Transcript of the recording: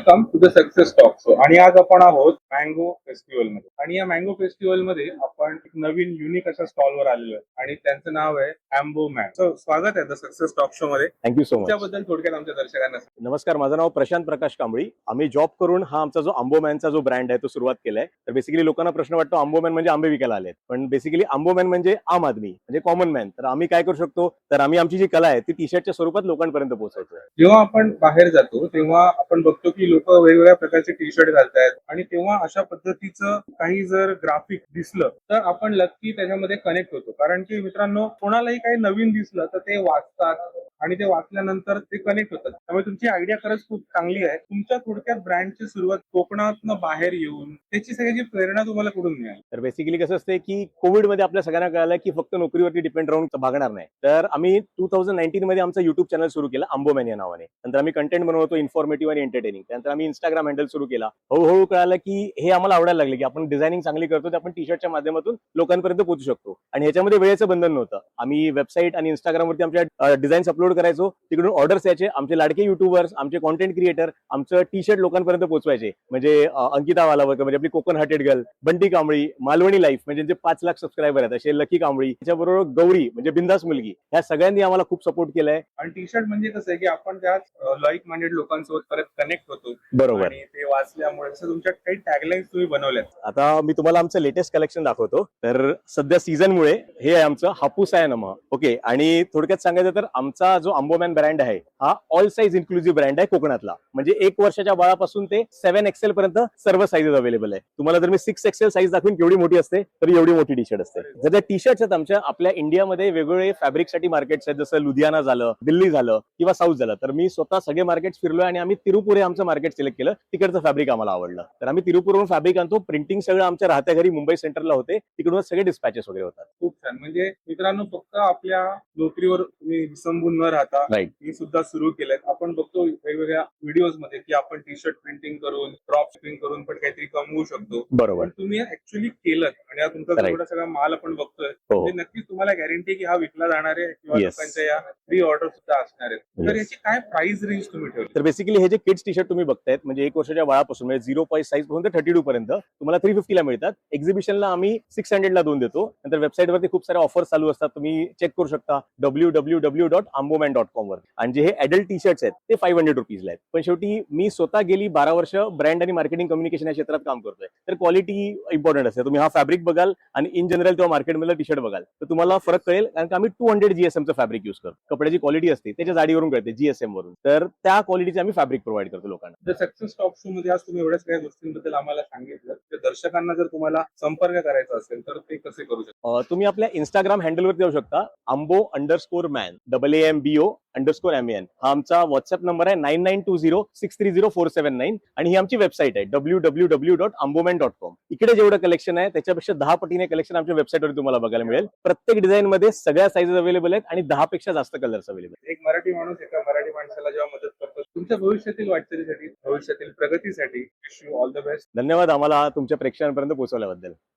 Welcome to the success talk show. आणि आज आपण आहोत मँगो फेस्टिवल मध्ये. आणि या मँगो फेस्टिवल मध्ये आपण एक नवीन युनिक अशा स्टॉलवर आलेलो आहे आणि त्यांचं नाव आहे अँबो मॅन. स्वागत आहे द सक्सेस टॉक शो मध्ये. Thank you so much. त्याबद्दल थोडक्यात आमच्या दर्शकांना सांगा. नमस्कार, माझं नाव प्रशांत प्रकाश कांबळी. आम्ही जॉब करून हा आमचा जो आंबोमॅनचा जो ब्रँड आहे तो सुरुवात केलाय. तर बेसिकली लोकांना प्रश्न वाटतो आंबोमॅन म्हणजे आंबे विकायला आलेत, पण बेसिकली आंबोमॅन म्हणजे आम आदमी म्हणजे कॉमन मॅन. तर आम्ही काय करू शकतो, तर आम्ही आमची जी कला आहे ती टी शर्टच्या स्वरूपात लोकांपर्यंत पोहोचवतो. जेव्हा आपण बाहेर जातो तेव्हा आपण बघतो की लोक वेगवेगळ्या प्रकारचे टी शर्ट घालतायत आणि तेव्हा अशा पद्धतीचं काही जर ग्राफिक दिसलं तर आपण नक्की त्याच्यामध्ये कनेक्ट होतो. कारण की मित्रांनो, कोणालाही काही नवीन दिसलं तर ते वाचतात आणि ते वाचल्यानंतर ते कनेक्ट होतात. त्यामुळे तुमची आयडिया खरंच खूप चांगली आहे. तुमच्या थोडक्यात ब्रँडची सुरुवात कोकणातनं बाहेर येऊन त्याची सगळ्याची प्रेरणा तुम्हाला कुठून मिळाली? तर बेसिकली कसं असते की कोविडमध्ये आपल्या सगळ्यांना कळालं की फक्त नोकरीवरती डिपेंड राहून भागणार नाही. तर आम्ही 2019 मध्ये आमचं युट्यूब चॅनल सुरू केलं आंबोमॅन या नावाने. नंतर आम्ही कंटेंट बनवतो इन्फॉर्मेटिव्ह आणि एंटरटेनिंग. त्यानंतर आम्ही इंस्टाग्राम हँडल सुरू केला. हळूहळू कळालं की हे आम्हाला आवडायला लागले की आपण डिझायनिंग चांगली करतो तर आपण टी शर्टच्या माध्यमातून लोकांपर्यंत पोहोचू शकतो. आणि ह्याच्यामध्ये वेळेचं बंधन नव्हतं. आम्ही वेबसाईट आणि इंस्टाग्रामवरती आमच्या डिझाईन्स अपलोड करायचो, तिकडून ऑर्डर्स यायचे. आमचे लाडके युट्यूबर्स, आमचे कॉन्टेंट क्रिएटर आमचं टी शर्ट लोकांपर्यंत पोहोचवायचे. म्हणजे अंकिता वालावकर म्हणजे आपली Konkan hearted girl, Bunty Kambli, Malvani life म्हणजे जे 5 लाख सबस्क्रायबर आहेत असे लकी कांबळी, त्याच्याबरोबर गौरी म्हणजे बिंदास मुलगी, ह्या सगळ्यांनी आम्हाला खूप सपोर्ट केलाय. आणि टी शर्ट म्हणजे कसं आहे की आपण त्याच लाईक माइंडेड लोकांसोबत परत कनेक्ट होतो. बरोबर. आणि ते वाचल्यामुळे जसं तुमच्या काही टॅगलाईन्स तुम्ही बनवल्यात. आता मी तुम्हाला आमचं लेटेस्ट कलेक्शन दाखवतो. तर सध्या सीझनमुळे हे आहे आमचं हापूस आहे नमः. ओके, आणि थोडक्यात सांगायचं तर आमचा जो आंबोमॅन ब्रँड आहे हा ऑल साईज इन्क्लुझिव्ह ब्रँड आहे कोकणातला. म्हणजे 1 वर्षाच्या बाळापासून ते 7 XL पर्यंत सर्व साईजेस अवेलेबल आहे. तुम्हाला जर मी 6 XL साईज दाखवून केवढी मोठी असते तर एवढी मोठी टी शर्ट असते. जर त्या टी शर्ट्स आहेत आमच्या आपल्या इंडियामध्ये वेगवेगळे फॅब्रिकसाठी मार्केट्स आहेत, जसं लुधियाना झालं, दिल्ली झालं किंवा साऊथ झालं. तर मी स्वतः सगळे मार्केट्स फिरलोय आणि आम्ही तिरुपूर हे आमचं मार्केट सिलेक्ट केलं. तिकडचं फॅब्रिक आम्हाला आवडलं तर आम्ही तिरुपूरवरून फॅब्रिक आणतो. प्रिंटिंग सगळं आमच्या राहत्या घरी मुंबई सेंटरला होते, तिकडूनच सगळे डिस्पॅचेस वगैरे होतात. खूप छान. म्हणजे मित्रांनो, फक्त आपल्या नोकरीवर तुम्ही विसंबून न राहता राईट. मी सुद्धा सुरू केलंय. आपण बघतो वेगवेगळ्या व्हिडिओज मध्ये की आपण टी शर्ट प्रिंटिंग करून ड्रॉप शिपिंग करून पण काहीतरी कमवू शकतो. बरोबर. पण तुम्ही ऍक्च्युअली केलं आणि हा तुमचा Correct. जेवढा सगळा माल आपण बघतोय हो. म्हणजे नक्कीच तुम्हाला गॅरंटी की हा विकला जाणार आहे किंवा Yes. लोकांच्या या प्री ऑर्डर सुद्धा असणार आहेत. तर Yes. याची काय प्राइस रेंज तुम्ही ठेवली? तर बेसिकली हे जे किड्स टी शर्ट तुम्ही बघतायत म्हणजे 1 वर्षाच्या बाळापासून म्हणजे 0 साईज पासून ते 32 पर्यंत तुम्हाला 350 ला मिळतात. एक्झिबिशनला आम्ही 600 ला 2 देतो. नंतर वेबसाईटवरती खूप साऱ्या ऑफर्स चालू असतात, तुम्ही चेक करू शकता www.amboman.com वर. आणि जे हे अडल्ट टी शर्ट्स आहेत ते 500 रुपीजला आहेत. पण शेवटी मी स्वतः गेली 12 वर्ष ब्रँड आणि मार्केटिंग कम्युनिकेशन या क्षेत्रात काम करतोय. तर क्वालिटी इम्पॉर्टंट असते. तुम्ही हा फॅब्रिक बघाल आणि इन जनरल किंवा मार्केटमधला टी शर्ट बघाल तर तुम्हाला फरक कळेल, कारण की आम्ही 200 GSM चं फॅब्रिक युज करतो. कपड्याची क्वालिटी असते त्याच्या जाडीवरून कळते, GSM वरून. तर त्या क्वालिटीचे आम्ही फॅब्रिक प्रोव्हाइड करतो लोकांना. द सक्सेस टॉक शो मध्ये आज तुम्ही एवढ्या सगळ्या गोष्टींबद्दल आम्हाला सांगितलं. तर दर्शकांना जर तुम्हाला संपर्क करायचा असेल तर ते कसे करू शकतात? तुम्ही आपल्या इंस्टाग्राम हँडलवरती जाऊ शकता. ambo_man AAMBO_MAN हा आमचा व्हॉट्सअप नंबर आहे 9920630479 आणि ही आमची वेबसाईट आहे www.amboman.com. इकडे जेवढं कलेक्शन आहे त्याच्यापेक्षा 10 पटीने कलेक्शन आमच्या वेबसाईटवर तुम्हाला बघायला मिळेल. प्रत्येक डिझाईन मध्ये सगळ्या साईजेस अवेलेबल आहेत आणि 10 पेक्षा जास्त कलर्स अवेलेबल आहेत. एक मराठी माणूस एका मराठी माणसाला जेव्हा मदत करतो, तुमच्या भविष्यातील वाटचालीसाठी, भविष्यातील प्रगतीसाठी wish you all the best. धन्यवाद आम्हाला तुमच्या प्रेक्षकांपर्यंत पोहोचवल्याबद्दल.